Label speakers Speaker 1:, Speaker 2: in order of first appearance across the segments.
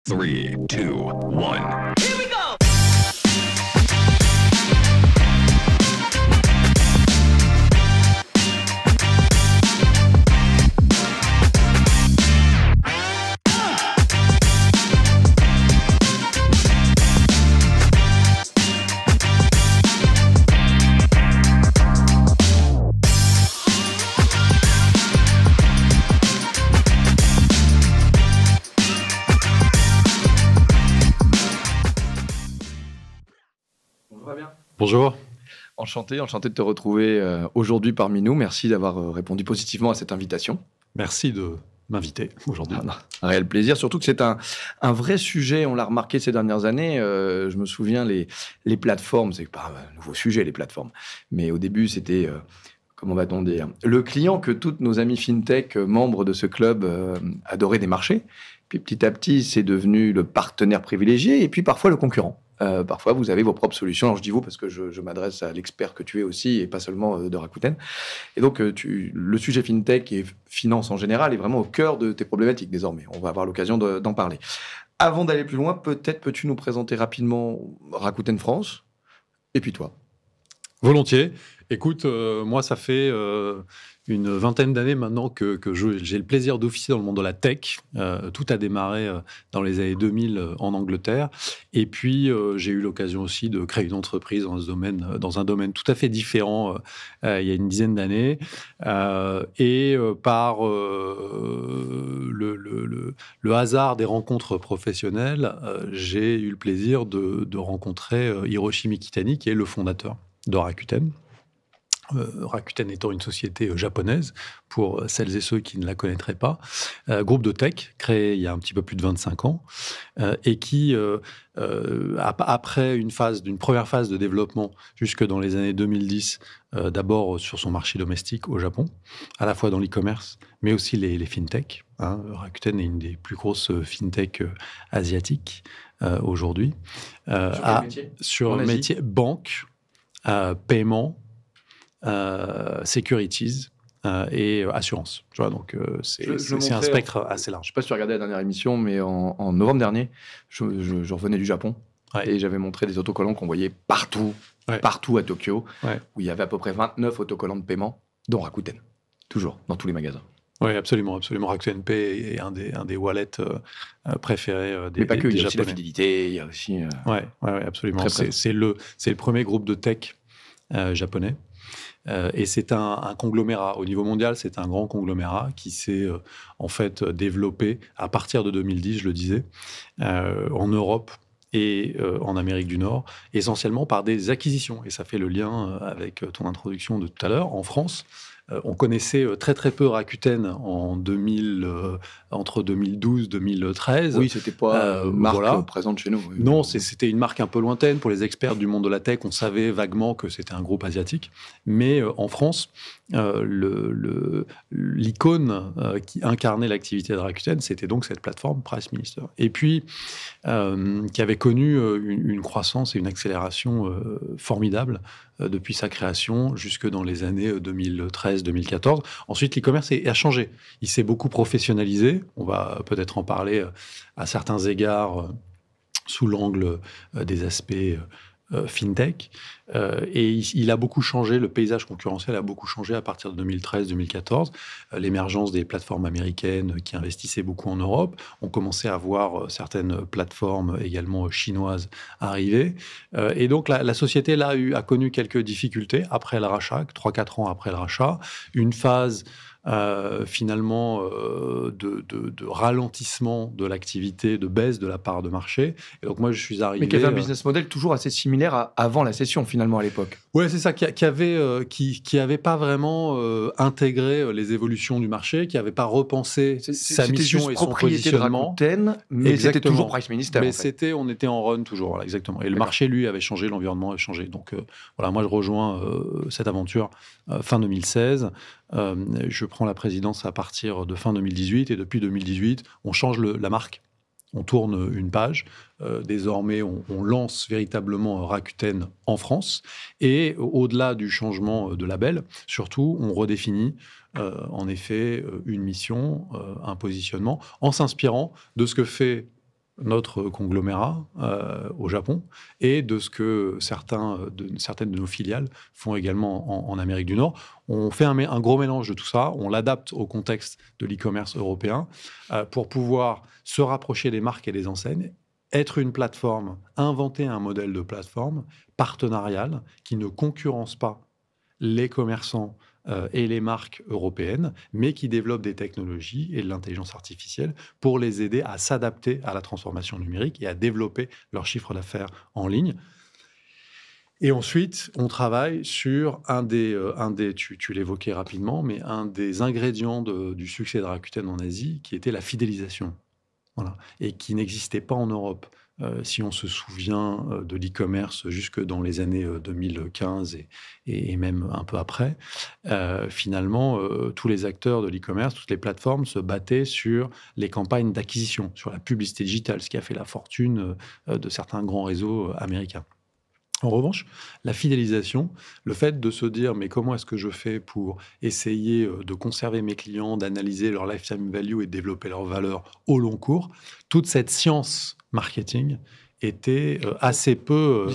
Speaker 1: 3, 2, 1.
Speaker 2: Here we go!
Speaker 3: Bonjour.
Speaker 4: Enchanté de te retrouver aujourd'hui parmi nous. Merci d'avoir répondu positivement à cette invitation.
Speaker 3: Merci de m'inviter aujourd'hui.
Speaker 4: Un réel plaisir, surtout que c'est un vrai sujet, on l'a remarqué ces dernières années. Je me souviens, les plateformes, c'est pas un nouveau sujet, les plateformes. Mais au début, c'était, comment va-t-on dire, le client que toutes nos amis FinTech, membres de ce club, adoraient démarcher. Puis petit à petit, c'est devenu le partenaire privilégié et puis parfois le concurrent. Parfois, vous avez vos propres solutions. Alors, je dis vous parce que je m'adresse à l'expert que tu es aussi et pas seulement de Rakuten. Et donc, le sujet FinTech et finance en général est vraiment au cœur de tes problématiques désormais. On va avoir l'occasion d'en parler. Avant d'aller plus loin, peut-être peux-tu nous présenter rapidement Rakuten France et puis toi.
Speaker 3: Volontiers. Écoute, moi, ça fait une vingtaine d'années maintenant que j'ai le plaisir d'officier dans le monde de la tech. Tout a démarré dans les années 2000 en Angleterre. Et puis, j'ai eu l'occasion aussi de créer une entreprise dans un domaine tout à fait différent il y a une dizaine d'années. Par le hasard des rencontres professionnelles, j'ai eu le plaisir de rencontrer Hiroshi Mikitani, qui est le fondateur de Rakuten. Rakuten étant une société japonaise, pour celles et ceux qui ne la connaîtraient pas, groupe de tech créé il y a un petit peu plus de 25 ans, et qui, après une première phase de développement jusque dans les années 2010, d'abord sur son marché domestique au Japon, à la fois dans l'e-commerce, mais aussi les fintech. Rakuten est une des plus grosses fintech asiatiques aujourd'hui. Sur le métier banque, paiement, securities et assurance. Tu vois, donc c'est un spectre assez large.
Speaker 4: Je ne sais pas si tu as regardé la dernière émission, mais en novembre dernier, je revenais du Japon et j'avais montré des autocollants qu'on voyait partout à Tokyo, où il y avait à peu près 29 autocollants de paiement, dont Rakuten, toujours, dans tous les magasins.
Speaker 3: Oui, absolument. Rakuten Pay est un des wallets préférés des Japonais.
Speaker 4: Mais pas que, il y a aussi la fidélité, il y a aussi...
Speaker 3: Oui, absolument. C'est le premier groupe de tech japonais. Et c'est un conglomérat. Au niveau mondial, c'est un grand conglomérat qui s'est en fait développé à partir de 2010, je le disais, en Europe et en Amérique du Nord, essentiellement par des acquisitions. Et ça fait le lien avec ton introduction de tout à l'heure. En France, on connaissait très très peu Rakuten entre 2012 et 2013.
Speaker 4: Oui, c'était pas une marque présente chez nous. Oui.
Speaker 3: Non, c'était une marque un peu lointaine pour les experts du monde de la tech. On savait vaguement que c'était un groupe asiatique. Mais en France, l'icône qui incarnait l'activité de Rakuten, c'était donc cette plateforme Price Minister. Et puis, qui avait connu une croissance et une accélération formidable depuis sa création jusque dans les années 2013-2014. Ensuite, l'e-commerce a changé. Il s'est beaucoup professionnalisé. On va peut-être en parler à certains égards sous l'angle des aspects fintech. Et il a beaucoup changé, le paysage concurrentiel a beaucoup changé à partir de 2013-2014. L'émergence des plateformes américaines qui investissaient beaucoup en Europe. On commençait à voir certaines plateformes également chinoises arriver. Et donc la société là a connu quelques difficultés après le rachat, 3-4 ans après le rachat. Une phase finalement de ralentissement de l'activité, de baisse de la part de marché. Et donc moi, je suis arrivé...
Speaker 4: Mais qui avait un business model toujours assez similaire avant la cession, finalement, à l'époque.
Speaker 3: Oui, c'est ça, qui avait pas vraiment intégré les évolutions du marché, qui n'avait pas repensé sa mission et son positionnement.
Speaker 4: C'était de Rakuten, mais c'était toujours Price Minister.
Speaker 3: Mais on était en run toujours, voilà, exactement. Et le marché, lui, avait changé, l'environnement avait changé. Donc voilà, moi, je rejoins cette aventure fin 2016. Je prends la présidence à partir de fin 2018 et depuis 2018, on change la marque. On tourne une page. Désormais, on lance véritablement Rakuten en France. Et au-delà du changement de label, surtout, on redéfinit en effet une mission, un positionnement, en s'inspirant de ce que fait notre conglomérat au Japon et de ce que certaines de nos filiales font également en Amérique du Nord. On fait un gros mélange de tout ça, on l'adapte au contexte de l'e-commerce européen pour pouvoir se rapprocher des marques et des enseignes, être une plateforme, inventer un modèle de plateforme partenariale qui ne concurrence pas les commerçants et les marques européennes, mais qui développent des technologies et de l'intelligence artificielle pour les aider à s'adapter à la transformation numérique et à développer leur chiffre d'affaires en ligne. Et ensuite, on travaille sur tu l'évoquais rapidement, mais un des ingrédients du succès de Rakuten en Asie, qui était la fidélisation. Voilà. Et qui n'existait pas en Europe. Si on se souvient de l'e-commerce jusque dans les années 2015 et même un peu après, finalement, tous les acteurs de l'e-commerce, toutes les plateformes se battaient sur les campagnes d'acquisition, sur la publicité digitale, ce qui a fait la fortune de certains grands réseaux américains. En revanche, la fidélisation, le fait de se dire mais comment est-ce que je fais pour essayer de conserver mes clients, d'analyser leur lifetime value et de développer leur valeur au long cours, toute cette science marketing était assez peu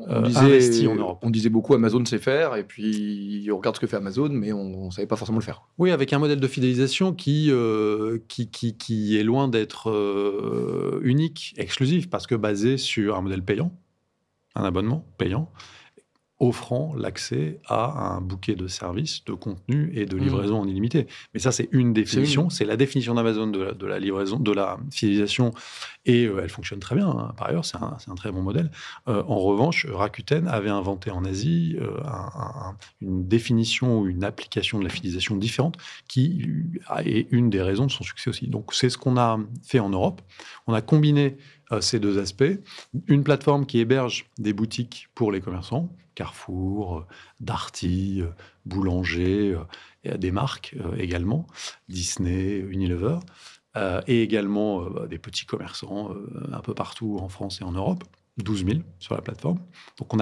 Speaker 3: investie en Europe.
Speaker 4: On disait beaucoup Amazon sait faire, et puis on regarde ce que fait Amazon, mais on ne savait pas forcément le faire.
Speaker 3: Oui, avec un modèle de fidélisation qui est loin d'être unique, exclusif, parce que basé sur un modèle payant, un abonnement payant, offrant l'accès à un bouquet de services, de contenu et de livraison en illimité. Mais ça, c'est une définition. C'est la définition d'Amazon de la livraison, de la fidélisation. Et elle fonctionne très bien. Hein. Par ailleurs, c'est un très bon modèle. En revanche, Rakuten avait inventé en Asie une définition ou une application de la fidélisation différente qui est une des raisons de son succès aussi. Donc, c'est ce qu'on a fait en Europe. On a combiné ces deux aspects. Une plateforme qui héberge des boutiques pour les commerçants, Carrefour, Darty, Boulanger, et des marques également, Disney, Unilever, et également des commerçants un peu partout en France et en Europe, 12 000 sur la plateforme. Donc on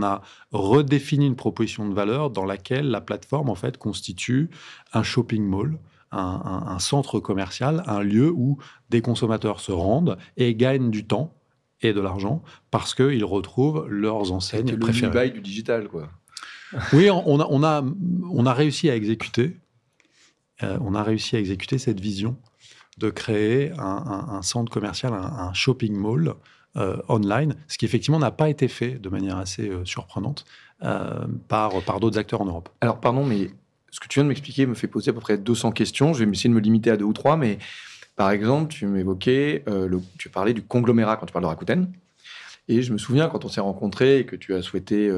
Speaker 3: a redéfini une proposition de valeur dans laquelle la plateforme en fait constitue un shopping mall, un centre commercial, un lieu où des consommateurs se rendent et gagnent du temps et de l'argent parce qu'ils retrouvent leurs enseignes préférées.
Speaker 4: C'est le du digital, quoi.
Speaker 3: Oui, on a réussi à exécuter. On a réussi à exécuter cette vision de créer un centre commercial, un shopping mall online, ce qui effectivement n'a pas été fait de manière assez surprenante par d'autres acteurs en Europe.
Speaker 4: Alors, pardon, mais ce que tu viens de m'expliquer me fait poser à peu près 200 questions. Je vais essayer de me limiter à 2 ou 3, mais par exemple, tu m'évoquais, tu parlais du conglomérat quand tu parles de Rakuten. Et je me souviens, quand on s'est rencontrés et que tu as souhaité,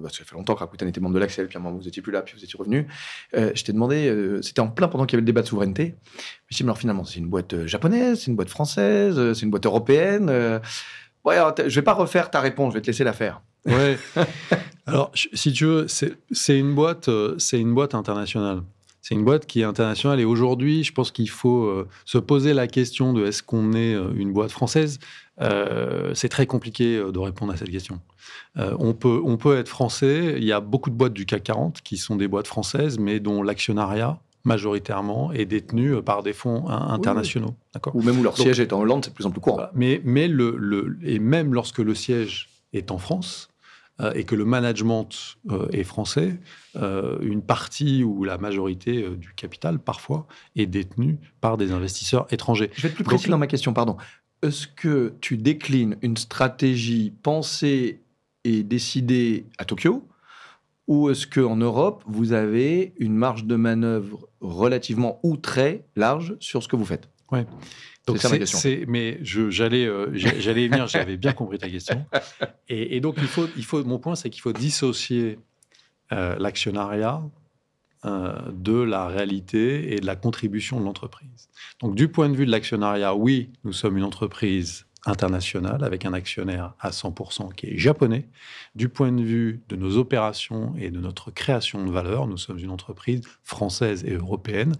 Speaker 4: parce que ça fait longtemps que Rakuten était membre de l'Axel, puis à un moment vous n'étiez plus là, puis vous étiez revenu, je t'ai demandé, c'était en plein pendant qu'il y avait le débat de souveraineté, je me suis dit, mais alors finalement, c'est une boîte japonaise, c'est une boîte française, c'est une boîte européenne. Ouais, alors, je ne vais pas refaire ta réponse, je vais te laisser la faire.
Speaker 3: Ouais. Alors, si tu veux, c'est une boîte internationale. C'est une boîte qui est internationale et aujourd'hui, je pense qu'il faut se poser la question de est-ce qu'on est une boîte française. C'est très compliqué de répondre à cette question. On peut être français. Il y a beaucoup de boîtes du CAC 40 qui sont des boîtes françaises, mais dont l'actionnariat majoritairement est détenu par des fonds internationaux.
Speaker 4: Oui.
Speaker 3: D'accord.
Speaker 4: Ou même où leur siège est en Hollande, c'est de plus en plus courant.
Speaker 3: Mais et même lorsque le siège est en France, et que le management est français, une partie ou la majorité du capital, parfois, est détenue par des investisseurs étrangers.
Speaker 4: Je vais être plus précis dans ma question, pardon. Est-ce que tu déclines une stratégie pensée et décidée à Tokyo, ou est-ce qu'en Europe, vous avez une marge de manœuvre relativement ou très large sur ce que vous faites ?
Speaker 3: Oui. Donc
Speaker 4: c'est ça ma question.
Speaker 3: Mais j'allais y venir, j'avais bien compris ta question. Et donc, mon point, c'est qu'il faut dissocier l'actionnariat de la réalité et de la contribution de l'entreprise. Donc, du point de vue de l'actionnariat, oui, nous sommes une entreprise internationale avec un actionnaire à 100% qui est japonais. Du point de vue de nos opérations et de notre création de valeur, nous sommes une entreprise française et européenne.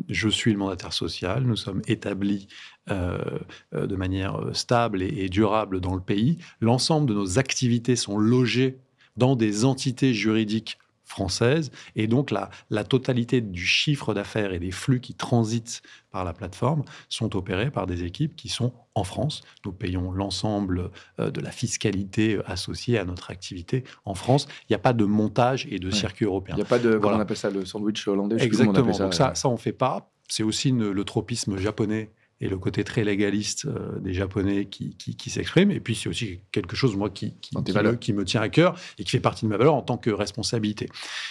Speaker 3: Je suis le mandataire social. Nous sommes établis de manière stable et durable dans le pays. L'ensemble de nos activités sont logées dans des entités juridiques française, et donc la totalité du chiffre d'affaires et des flux qui transitent par la plateforme sont opérés par des équipes qui sont en France. Nous payons l'ensemble de la fiscalité associée à notre activité en France. Il n'y a pas de montage et de circuit européen.
Speaker 4: Il n'y a pas de,
Speaker 3: voilà.
Speaker 4: Comment on appelle ça, le sandwich hollandais?
Speaker 3: Exactement, donc ça on ne fait pas. C'est aussi le tropisme japonais et le côté très légaliste des Japonais qui s'expriment. Et puis, c'est aussi quelque chose, moi, qui me tient à cœur et qui fait partie de ma valeur en tant que responsabilité.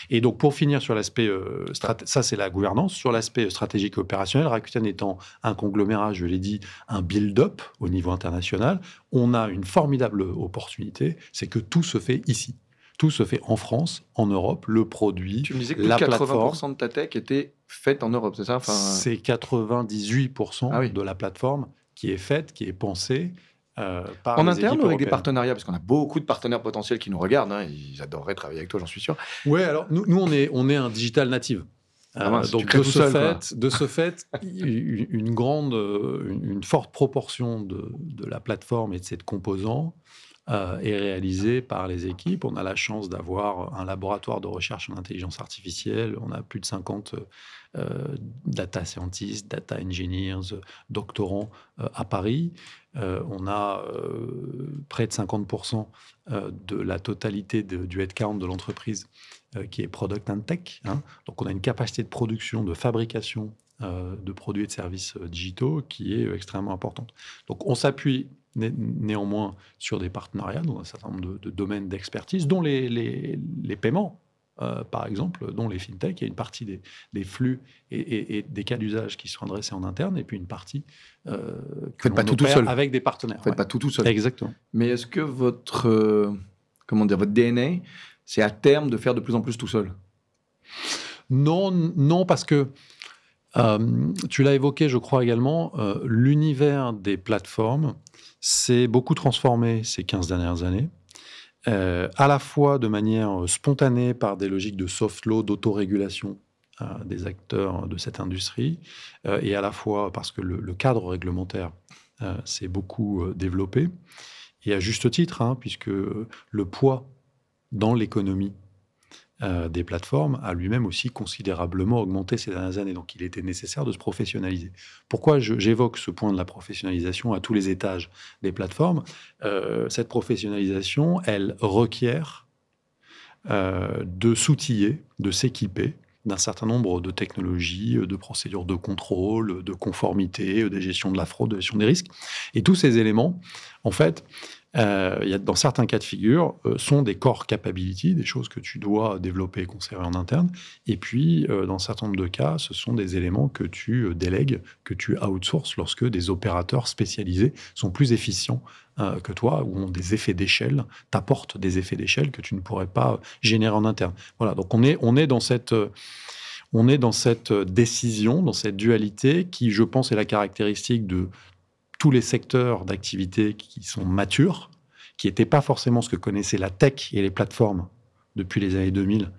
Speaker 3: Et donc, pour finir sur l'aspect... ça, c'est la gouvernance. Sur l'aspect stratégique et opérationnel, Rakuten étant un conglomérat, je l'ai dit, un build-up au niveau international, on a une formidable opportunité, c'est que tout se fait ici. Tout se fait en France, en Europe, le produit,
Speaker 4: tu me disais que
Speaker 3: la
Speaker 4: 80% de ta tech était faite en Europe, c'est ça?
Speaker 3: C'est 98% de la plateforme qui est faite, qui est pensée par
Speaker 4: en
Speaker 3: les
Speaker 4: interne
Speaker 3: équipes
Speaker 4: ou avec des
Speaker 3: européennes.
Speaker 4: partenariats? Parce qu'on a beaucoup de partenaires potentiels qui nous regardent. Hein, ils adoreraient travailler avec toi, j'en suis sûr.
Speaker 3: Oui, alors nous on est un digital native. Donc de ce fait, une forte proportion de la plateforme et de ses composants est réalisée par les équipes. On a la chance d'avoir un laboratoire de recherche en intelligence artificielle. On a plus de 50 data scientists, data engineers, doctorants à Paris. On a près de 50% de la totalité du headcount de l'entreprise qui est product and tech. Hein. Donc on a une capacité de production, de fabrication de produits et de services digitaux qui est extrêmement importante. Donc on s'appuie néanmoins sur des partenariats dans un certain nombre de domaines d'expertise, dont les paiements, par exemple, dont les fintech. Il y a une partie des flux et des cas d'usage qui sont adressés en interne, et puis une partie que l'on opère avec des partenaires.
Speaker 4: Vous ne faites pas tout seul.
Speaker 3: Exactement.
Speaker 4: Mais est-ce que votre DNA, c'est à terme de faire de plus en plus tout seul?
Speaker 3: Non, parce que tu l'as évoqué, je crois également, l'univers des plateformes s'est beaucoup transformé ces 15 dernières années, à la fois de manière spontanée par des logiques de soft law, d'autorégulation des acteurs de cette industrie, et à la fois parce que le cadre réglementaire s'est beaucoup développé, et à juste titre, hein, puisque le poids dans l'économie des plateformes a lui-même aussi considérablement augmenté ces dernières années. Donc, il était nécessaire de se professionnaliser. Pourquoi j'évoque ce point de la professionnalisation à tous les étages des plateformes? Cette professionnalisation, elle requiert de s'outiller, de s'équiper d'un certain nombre de technologies, de procédures de contrôle, de conformité, de gestion de la fraude, de gestion des risques. Et tous ces éléments, en fait, dans certains cas de figure, sont des core capabilities, des choses que tu dois développer et conserver en interne. Et puis, dans un certain nombre de cas, ce sont des éléments que tu délègues, que tu outsources lorsque des opérateurs spécialisés sont plus efficients que toi, ou ont des effets d'échelle, t'apportent des effets d'échelle que tu ne pourrais pas générer en interne. Voilà, donc on est dans cette décision, dans cette dualité qui, je pense, est la caractéristique de tous les secteurs d'activité qui sont matures, qui n'étaient pas forcément ce que connaissaient la tech et les plateformes depuis les années 2000,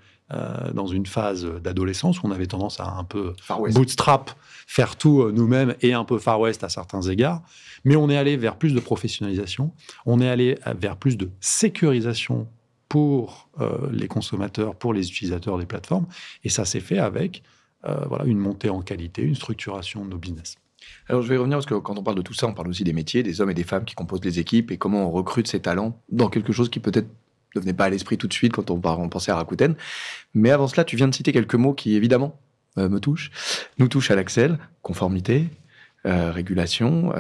Speaker 3: dans une phase d'adolescence où on avait tendance à un peu bootstrap, faire tout nous-mêmes, et un peu Far West à certains égards. Mais on est allé vers plus de professionnalisation, on est allé vers plus de sécurisation pour les consommateurs, pour les utilisateurs des plateformes, et ça s'est fait avec une montée en qualité, une structuration de nos business.
Speaker 4: Alors, je vais y revenir parce que quand on parle de tout ça, on parle aussi des métiers, des hommes et des femmes qui composent les équipes et comment on recrute ces talents dans quelque chose qui peut-être ne venait pas à l'esprit tout de suite quand on pensait à Rakuten. Mais avant cela, tu viens de citer quelques mots qui, évidemment, nous touchent à l'Axel: conformité, régulation.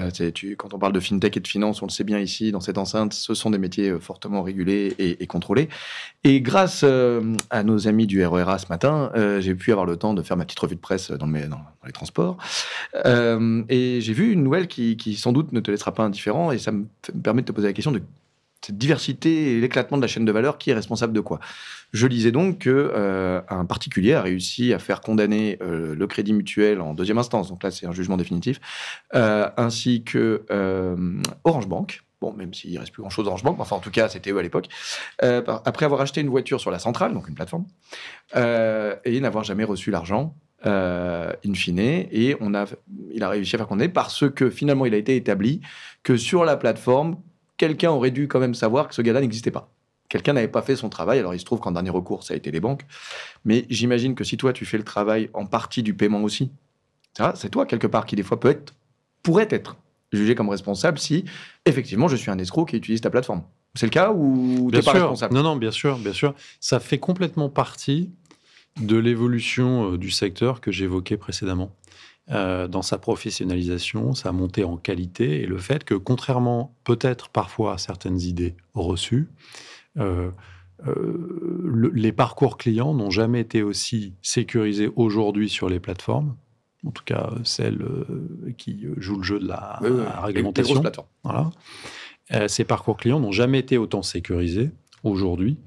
Speaker 4: Quand on parle de fintech et de finance, on le sait bien ici, dans cette enceinte, ce sont des métiers fortement régulés et contrôlés. Et grâce à nos amis du RERA ce matin, j'ai pu avoir le temps de faire ma petite revue de presse dans les transports. Et j'ai vu une nouvelle qui sans doute ne te laissera pas indifférent, et ça me permet de te poser la question de cette diversité et l'éclatement de la chaîne de valeur, qui est responsable de quoi? Je lisais donc qu'un particulier a réussi à faire condamner le Crédit Mutuel en deuxième instance, donc là c'est un jugement définitif, ainsi que Orange Bank. Bon, même s'il ne reste plus grand-chose Orange Bank, mais enfin en tout cas c'était eux à l'époque, après avoir acheté une voiture sur la centrale, donc une plateforme, et n'avoir jamais reçu l'argent, in fine, et il a réussi à faire condamner parce que finalement il a été établi que sur la plateforme, quelqu'un aurait dû quand même savoir que ce gars-là n'existait pas. quelqu'un n'avait pas fait son travail. Alors, il se trouve qu'en dernier recours, ça a été les banques. Mais j'imagine que si toi, tu fais le travail en partie du paiement aussi, ça, c'est toi, quelque part, qui des fois pourrait être jugé comme responsable si, effectivement, je suis un escroc qui utilise ta plateforme. C'est le cas ou tu n'es pas responsable?
Speaker 3: Non, bien sûr, bien sûr. Ça fait complètement partie de l'évolution du secteur que j'évoquais précédemment. Dans sa professionnalisation, sa montée en qualité et le fait que, contrairement peut-être parfois à certaines idées reçues, les parcours clients n'ont jamais été aussi sécurisés aujourd'hui sur les plateformes, en tout cas celles qui jouent le jeu de la réglementation.
Speaker 4: Les grosses plateformes.
Speaker 3: Voilà. Ces parcours clients n'ont jamais été autant sécurisés aujourd'hui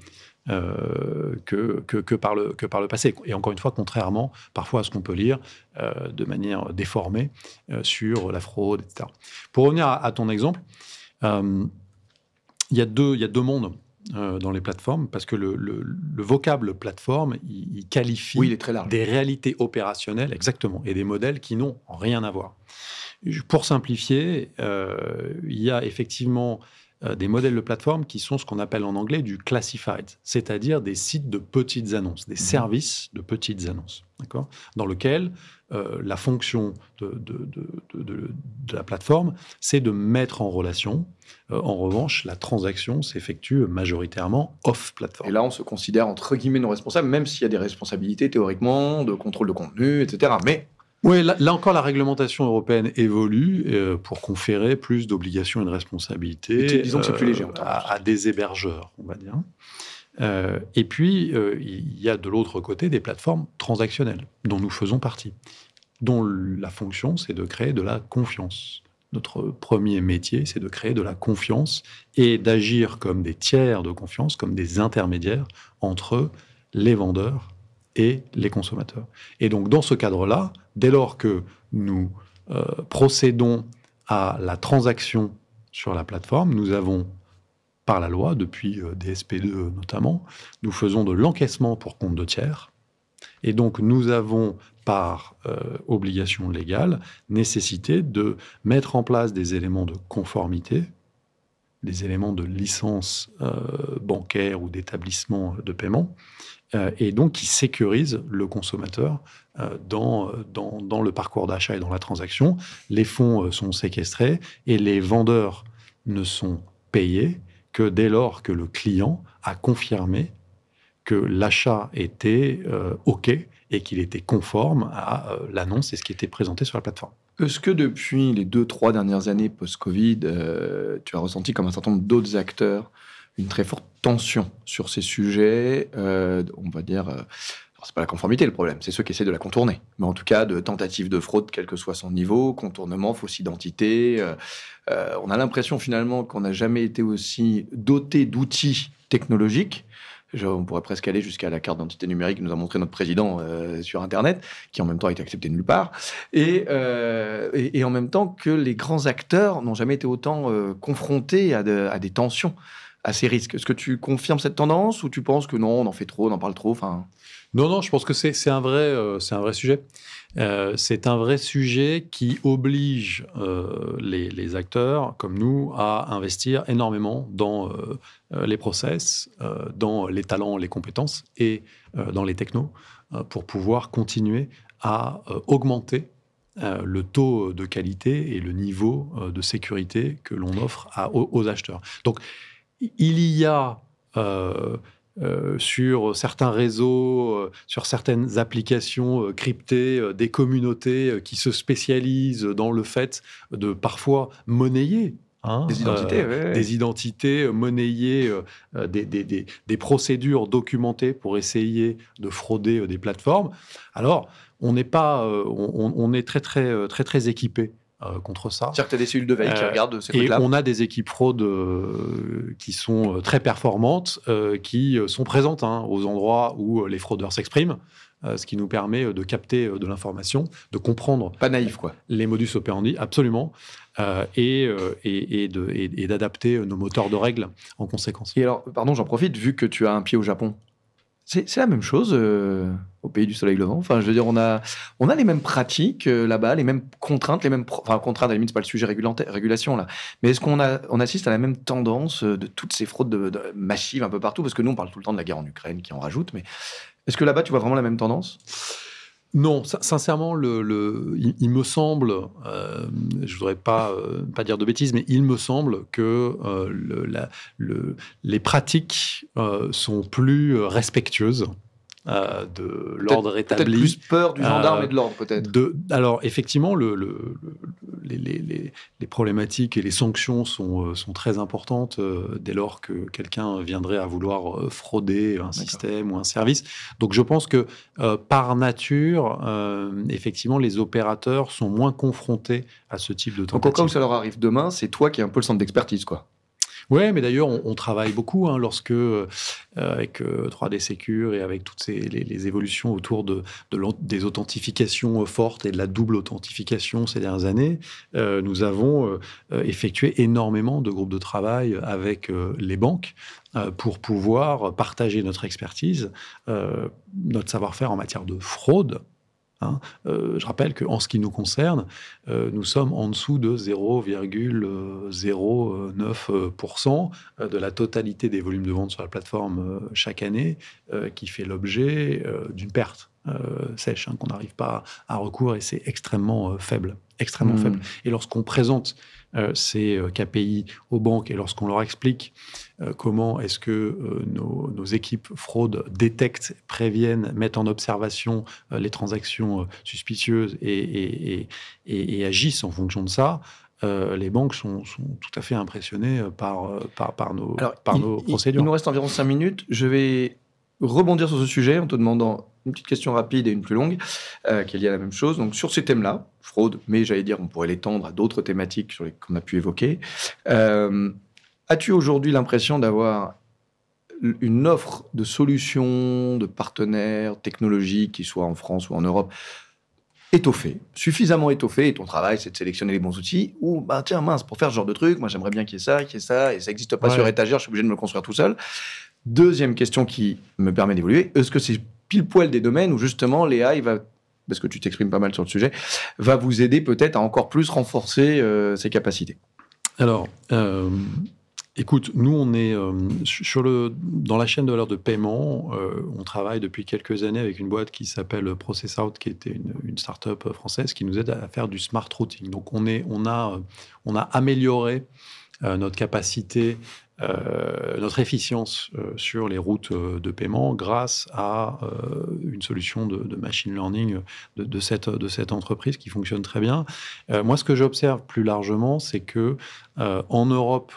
Speaker 3: que par le passé. Et encore une fois, contrairement parfois à ce qu'on peut lire de manière déformée sur la fraude, etc. Pour revenir à ton exemple, il y a deux mondes dans les plateformes, parce que le vocable plateforme, il qualifie
Speaker 4: il est très large.
Speaker 3: Des réalités opérationnelles, exactement, et des modèles qui n'ont rien à voir. Pour simplifier, il y a effectivement des modèles de plateforme qui sont ce qu'on appelle en anglais du classified, c'est-à-dire des sites de petites annonces, des services de petites annonces, d'accord, dans lequel la fonction de la plateforme, c'est de mettre en relation. En revanche, la transaction s'effectue majoritairement off-plateforme.
Speaker 4: Et là, on se considère entre guillemets non responsable, même s'il y a des responsabilités théoriquement de contrôle de contenu, etc. Mais
Speaker 3: oui, là encore, la réglementation européenne évolue pour conférer plus d'obligations et de responsabilités
Speaker 4: disons que c'est plus léger,
Speaker 3: à des hébergeurs, on va dire. Et puis, il y a de l'autre côté des plateformes transactionnelles, dont nous faisons partie, dont la fonction, c'est de créer de la confiance. Notre premier métier, c'est de créer de la confiance et d'agir comme des tiers de confiance, comme des intermédiaires entre les vendeurs et les consommateurs. Et donc, dans ce cadre-là, dès lors que nous procédons à la transaction sur la plateforme, nous avons, par la loi, depuis DSP2 notamment, nous faisons de l'encaissement pour compte de tiers. Et donc, nous avons, par obligation légale, nécessité de mettre en place des éléments de conformité, des éléments de licence bancaire ou d'établissement de paiement, et donc qui sécurise le consommateur dans le parcours d'achat et dans la transaction. Les fonds sont séquestrés et les vendeurs ne sont payés que dès lors que le client a confirmé que l'achat était OK et qu'il était conforme à l'annonce et ce qui était présenté sur la plateforme.
Speaker 4: Est-ce que depuis les 2-3 dernières années post-Covid, tu as ressenti comme un certain nombre d'autres acteurs une très forte tension sur ces sujets, on va dire, c'est pas la conformité le problème, c'est ceux qui essaient de la contourner, mais en tout cas de tentatives de fraude, quel que soit son niveau, contournement, fausse identité. On a l'impression finalement qu'on n'a jamais été aussi doté d'outils technologiques. On pourrait presque aller jusqu'à la carte d'identité numérique que nous a montré notre président sur Internet, qui en même temps a été acceptée nulle part, et en même temps que les grands acteurs n'ont jamais été autant confrontés à des tensions, à ces risques. Est-ce que tu confirmes cette tendance ou tu penses que non, on en fait trop, on en parle trop?
Speaker 3: Non, je pense que c'est un vrai sujet. C'est un vrai sujet qui oblige les acteurs comme nous à investir énormément dans les process, dans les talents, les compétences et dans les technos pour pouvoir continuer à augmenter le taux de qualité et le niveau de sécurité que l'on offre aux acheteurs. Donc, il y a sur certains réseaux, sur certaines applications cryptées, des communautés qui se spécialisent dans le fait de parfois monnayer des identités, monnayer des procédures documentées pour essayer de frauder des plateformes. Alors, on est très équipé contre ça.
Speaker 4: C'est-à-dire que tu as des cellules de veille qui regardent ces trucs-là.
Speaker 3: Et on a des équipes fraude qui sont très performantes, qui sont présentes aux endroits où les fraudeurs s'expriment, ce qui nous permet de capter de l'information, de comprendre...
Speaker 4: Pas naïf, quoi.
Speaker 3: Les modus operandi, absolument, et d'adapter nos moteurs de règles en conséquence.
Speaker 4: Et alors, pardon, j'en profite, vu que tu as un pied au Japon, C'est la même chose au pays du soleil levant. Enfin, je veux dire, on a les mêmes pratiques là-bas, les mêmes contraintes, enfin, contraintes, à la limite, c'est pas le sujet régulation, là. Mais est-ce on assiste à la même tendance de toutes ces fraudes massives un peu partout? Parce que nous, on parle tout le temps de la guerre en Ukraine qui en rajoute, mais est-ce que là-bas, tu vois vraiment la même tendance?
Speaker 3: Non, sincèrement, il me semble, je voudrais pas dire de bêtises, mais il me semble que les pratiques sont plus respectueuses de l'ordre établi.
Speaker 4: Peut-être plus peur du gendarme et de l'ordre, peut-être.
Speaker 3: Alors, effectivement, les problématiques et les sanctions sont très importantes dès lors que quelqu'un viendrait à vouloir frauder un système ou un service. Donc, je pense que par nature, effectivement, les opérateurs sont moins confrontés à ce type de tentative.
Speaker 4: Donc, au cas où ça leur arrive demain, c'est toi qui es un peu le centre d'expertise, quoi.
Speaker 3: Ouais, mais d'ailleurs, on travaille beaucoup lorsque, avec 3D Secure et avec toutes les évolutions autour des authentifications fortes et de la double authentification ces dernières années, nous avons effectué énormément de groupes de travail avec les banques pour pouvoir partager notre expertise, notre savoir-faire en matière de fraude. Je rappelle qu'en ce qui nous concerne, nous sommes en dessous de 0,09% de la totalité des volumes de vente sur la plateforme chaque année qui fait l'objet d'une perte sèche, qu'on n'arrive pas à recouvrir, et c'est extrêmement faible. Extrêmement faible. Et lorsqu'on présente ces KPI aux banques et lorsqu'on leur explique comment est-ce que nos équipes fraude détectent, préviennent, mettent en observation les transactions suspicieuses et agissent en fonction de ça, les banques sont tout à fait impressionnées par nos procédures.
Speaker 4: Il nous reste environ 5 minutes. Je vais rebondir sur ce sujet en te demandant une petite question rapide et une plus longue, qui est liée à la même chose. Donc, sur ces thèmes-là, fraude, mais j'allais dire, on pourrait l'étendre à d'autres thématiques qu'on a pu évoquer. As-tu aujourd'hui l'impression d'avoir une offre de solutions, de partenaires technologiques, qu'ils soient en France ou en Europe, suffisamment étoffée, et ton travail, c'est de sélectionner les bons outils, ou, tiens, mince, pour faire ce genre de truc, moi, j'aimerais bien qu'il y ait ça, et ça n'existe pas sur étagère, je suis obligé de me le construire tout seul. Deuxième question qui me permet d'évoluer, est-ce que c'est pile poil des domaines où justement l'AI va, parce que tu t'exprimes pas mal sur le sujet, va vous aider peut-être à encore plus renforcer ses capacités?
Speaker 3: Alors, écoute, nous, on est dans la chaîne de valeur de paiement. On travaille depuis quelques années avec une boîte qui s'appelle ProcessOut, qui était une start-up française qui nous aide à faire du smart routing. Donc, on a amélioré notre capacité, notre efficience sur les routes de paiement grâce à une solution de machine learning de cette entreprise qui fonctionne très bien. Moi, ce que j'observe plus largement, c'est que en Europe,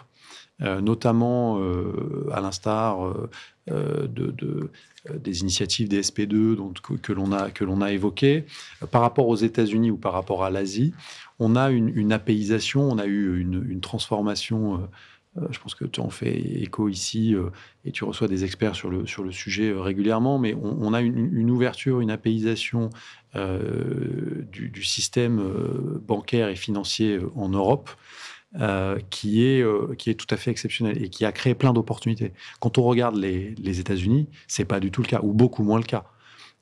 Speaker 3: notamment à l'instar des initiatives des SP2 que l'on a évoquées, par rapport aux États-Unis ou par rapport à l'Asie, on a une apéisation, on a eu une transformation. Je pense que tu en fais écho ici et tu reçois des experts sur le sujet régulièrement, mais on a une ouverture, une apéisation du système bancaire et financier en Europe qui est tout à fait exceptionnel et qui a créé plein d'opportunités. Quand on regarde les États-Unis, c'est pas du tout le cas, ou beaucoup moins le cas.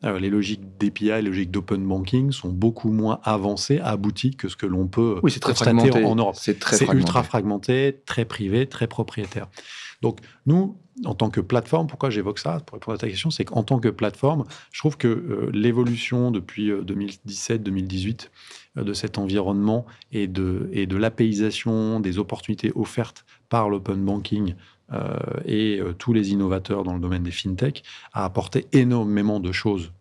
Speaker 3: Les logiques d'API, les logiques d'open banking sont beaucoup moins avancées, abouties que ce que l'on peut constater en Europe.
Speaker 4: C'est
Speaker 3: ultra fragmenté, très privé, très propriétaire. Donc, nous, en tant que plateforme, pourquoi j'évoque ça, pour répondre à ta question, c'est qu'en tant que plateforme, je trouve que l'évolution depuis 2017-2018 de cet environnement et de l'apéisation des opportunités offertes par l'open banking et tous les innovateurs dans le domaine des fintech a apporté énormément de choses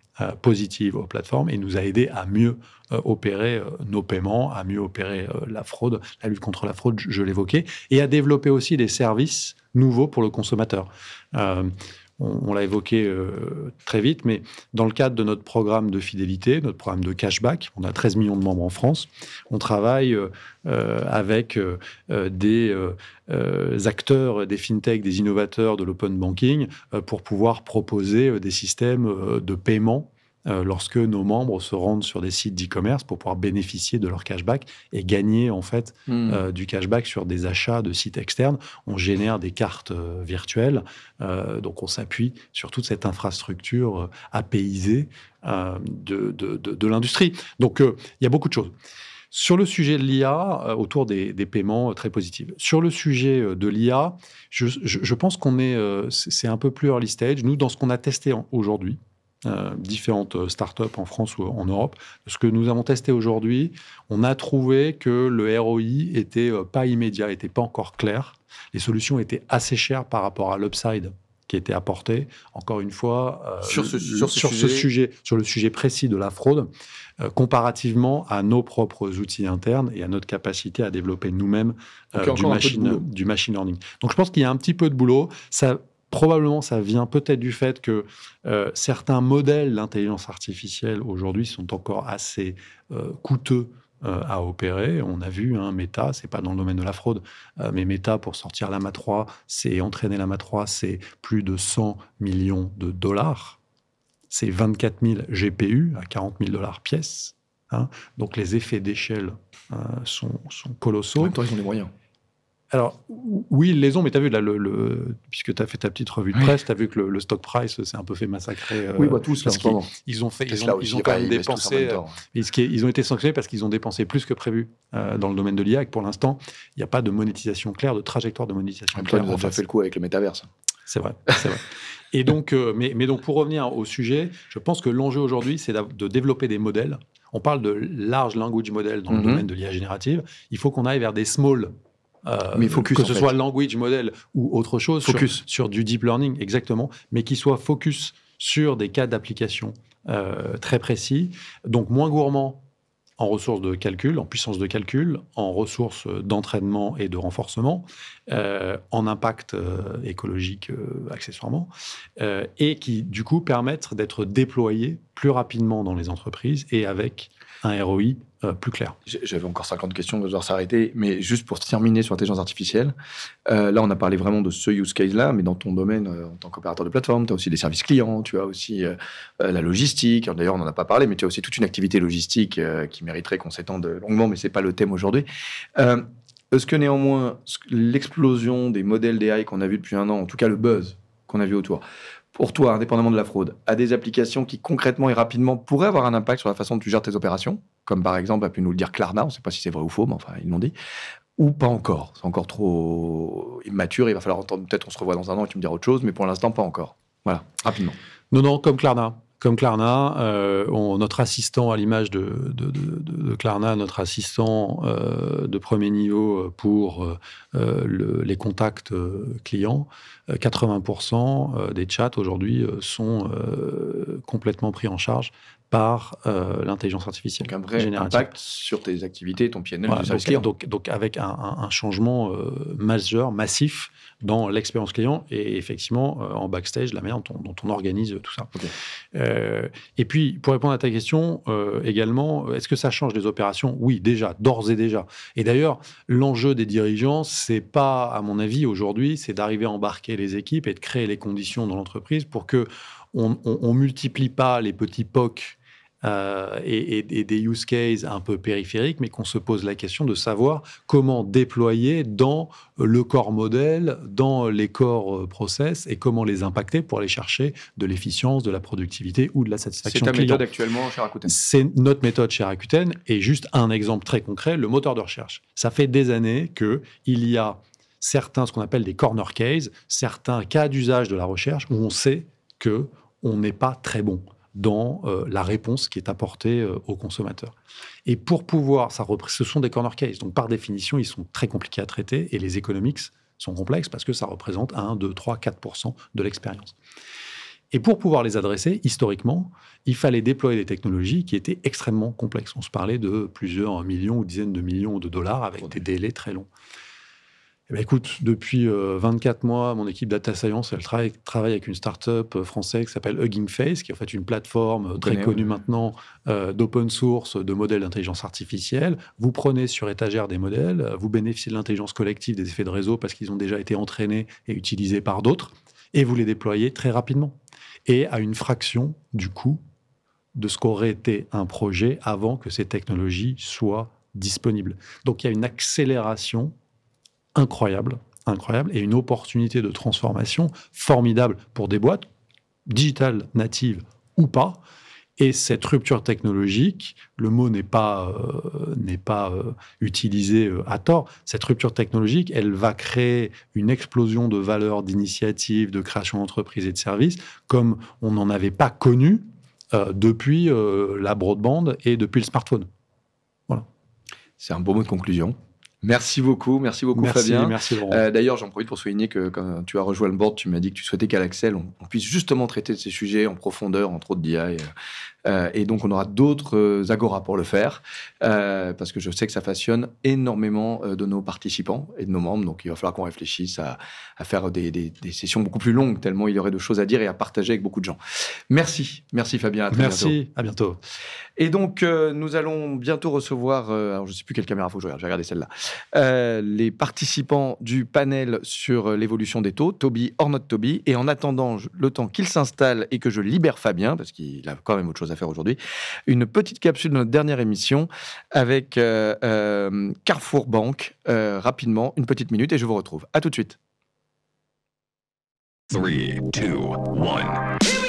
Speaker 3: positives aux plateformes et nous a aidé à mieux opérer nos paiements, à mieux opérer la fraude, la lutte contre la fraude, je l'évoquais, et à développer aussi des services nouveaux pour le consommateur. On l'a évoqué très vite, mais dans le cadre de notre programme de fidélité, notre programme de cashback, on a 13 millions de membres en France, on travaille avec des acteurs, des fintechs, des innovateurs de l'open banking pour pouvoir proposer des systèmes de paiement lorsque nos membres se rendent sur des sites d'e-commerce pour pouvoir bénéficier de leur cashback et gagner en fait du cashback sur des achats de sites externes. On génère des cartes virtuelles, donc on s'appuie sur toute cette infrastructure APIsée de l'industrie. Donc il y a beaucoup de choses. Sur le sujet de l'IA, autour des paiements très positifs. Sur le sujet de l'IA, je pense qu'on c'est un peu plus early stage. Nous, dans ce qu'on a testé aujourd'hui, différentes startups en France ou en Europe, ce que nous avons testé aujourd'hui, on a trouvé que le ROI était pas immédiat, était pas encore clair. Les solutions étaient assez chères par rapport à l'upside qui était apporté. Encore une fois, sur le sujet précis de la fraude, comparativement à nos propres outils internes et à notre capacité à développer nous-mêmes du machine learning. Donc, je pense qu'il y a un petit peu de boulot. Probablement, ça vient peut-être du fait que certains modèles d'intelligence artificielle aujourd'hui sont encore assez coûteux à opérer. On a vu, Meta, c'est pas dans le domaine de la fraude, mais Meta, pour sortir Llama 3, entraîner Llama 3, c'est plus de 100 millions de dollars. C'est 24 000 GPU à 40 000 dollars pièce. Donc les effets d'échelle sont colossaux.
Speaker 4: En même temps, ils ont les moyens.
Speaker 3: Alors, oui, ils les ont, mais tu as vu, là, puisque tu as fait ta petite revue de presse, tu as vu que le stock price s'est un peu fait massacrer.
Speaker 4: Oui, tous, là, en ce moment.
Speaker 3: Ils ont quand même dépensé. Ils ont été sanctionnés parce qu'ils ont dépensé plus que prévu dans le domaine de l'IA, et que pour l'instant, il n'y a pas de monétisation claire, de trajectoire de monétisation claire.
Speaker 4: Ils ont déjà fait le coup avec le métaverse.
Speaker 3: C'est vrai. Et donc, mais donc, pour revenir au sujet, je pense que l'enjeu aujourd'hui, c'est de développer des modèles. On parle de large language model dans le domaine de l'IA générative. Il faut qu'on aille vers des small.
Speaker 4: Mais focus,
Speaker 3: que ce soit language model ou autre chose, sur du deep learning, exactement, mais qui soit focus sur des cas d'application très précis, donc moins gourmand en ressources de calcul, en puissance de calcul, en ressources d'entraînement et de renforcement, en impact écologique accessoirement, et qui, du coup, permettent d'être déployés plus rapidement dans les entreprises et avec un ROI plus clair.
Speaker 4: J'avais encore 50 questions, de devoir s'arrêter, mais juste pour terminer sur l'intelligence artificielle, là, on a parlé vraiment de ce use case-là, mais dans ton domaine, en tant qu'opérateur de plateforme, tu as aussi des services clients, tu as aussi la logistique. D'ailleurs, on n'en a pas parlé, mais tu as aussi toute une activité logistique qui mériterait qu'on s'étende longuement, mais ce n'est pas le thème aujourd'hui. Est-ce que néanmoins, l'explosion des modèles d'AI qu'on a vu depuis un an, en tout cas le buzz qu'on a vu autour, pour toi, indépendamment de la fraude, a des applications qui concrètement et rapidement pourraient avoir un impact sur la façon dont tu gères tes opérations, comme par exemple a pu nous le dire Klarna, on ne sait pas si c'est vrai ou faux, mais enfin ils l'ont dit, ou pas encore, c'est encore trop immature, il va falloir entendre, peut-être on se revoit dans un an et tu me diras autre chose, mais pour l'instant pas encore. Voilà, rapidement.
Speaker 3: Non, comme Klarna. Notre assistant, à l'image de Klarna, notre assistant de premier niveau pour les contacts clients, 80% des chats aujourd'hui sont complètement pris en charge par l'intelligence artificielle.
Speaker 4: Donc un vrai impact sur tes activités, ton PNL du service client.
Speaker 3: Donc avec un changement majeur, massif dans l'expérience client et effectivement en backstage, la manière dont on organise tout ça. Okay. Et puis, pour répondre à ta question, également, est-ce que ça change les opérations ? Oui, déjà, d'ores et déjà. Et d'ailleurs, l'enjeu des dirigeants, c'est pas, à mon avis, aujourd'hui, c'est d'arriver à embarquer les équipes et de créer les conditions dans l'entreprise pour que on multiplie pas les petits POC et des use cases un peu périphériques, mais qu'on se pose la question de savoir comment déployer dans le core modèle, dans les core process, et comment les impacter pour aller chercher de l'efficience, de la productivité ou de la satisfaction client.
Speaker 4: C'est ta méthode actuellement chez Rakuten ?
Speaker 3: C'est notre méthode chez Rakuten, et juste un exemple très concret, le moteur de recherche. Ça fait des années qu'il y a certains, ce qu'on appelle des corner cases, certains cas d'usage de la recherche où on sait qu'on n'est pas très bon dans la réponse qui est apportée au consommateur. Et pour pouvoir, ce sont des corner cases, donc par définition, ils sont très compliqués à traiter et les economics sont complexes parce que ça représente 1, 2, 3, 4% de l'expérience. Et pour pouvoir les adresser, historiquement, il fallait déployer des technologies qui étaient extrêmement complexes. On se parlait de plusieurs millions ou dizaines de millions de dollars avec des délais très longs. Eh bien, écoute, depuis 24 mois, mon équipe Data Science, elle travaille avec une start-up française qui s'appelle Hugging Face, qui est en fait une plateforme très connue maintenant d'open source, de modèles d'intelligence artificielle. Vous prenez sur étagère des modèles, vous bénéficiez de l'intelligence collective des effets de réseau parce qu'ils ont déjà été entraînés et utilisés par d'autres, et vous les déployez très rapidement et à une fraction du coût de ce qu'aurait été un projet avant que ces technologies soient disponibles. Donc il y a une accélération incroyable, et une opportunité de transformation formidable pour des boîtes, digitales natives ou pas. Et cette rupture technologique, le mot n'est pas utilisé à tort, cette rupture technologique, elle va créer une explosion de valeurs, d'initiatives, de création d'entreprises et de services, comme on n'en avait pas connu depuis la broadband et depuis le smartphone. Voilà.
Speaker 4: C'est un beau mot de conclusion. Merci beaucoup Fabien.
Speaker 3: Merci Laurent.
Speaker 4: D'ailleurs, j'en profite pour souligner que quand tu as rejoint le board, tu m'as dit que tu souhaitais qu'à l'Axel, on puisse justement traiter de ces sujets en profondeur, entre autres d'IA. Et donc, on aura d'autres Agora pour le faire, parce que je sais que ça passionne énormément de nos participants et de nos membres. Donc, il va falloir qu'on réfléchisse à faire des sessions beaucoup plus longues, tellement il y aurait de choses à dire et à partager avec beaucoup de gens. Merci Fabien. À très bientôt.
Speaker 3: À bientôt.
Speaker 4: Et donc, nous allons bientôt recevoir, alors je ne sais plus quelle caméra il faut que je regarde, j'ai regardé celle-là, les participants du panel sur l'évolution des taux, Toby or not Toby. Et en attendant le temps qu'il s'installe et que je libère Fabien, parce qu'il a quand même autre chose à faire aujourd'hui, une petite capsule de notre dernière émission avec Carrefour Banque, rapidement, une petite minute, et je vous retrouve. À tout de suite.
Speaker 1: 3, 2, 1.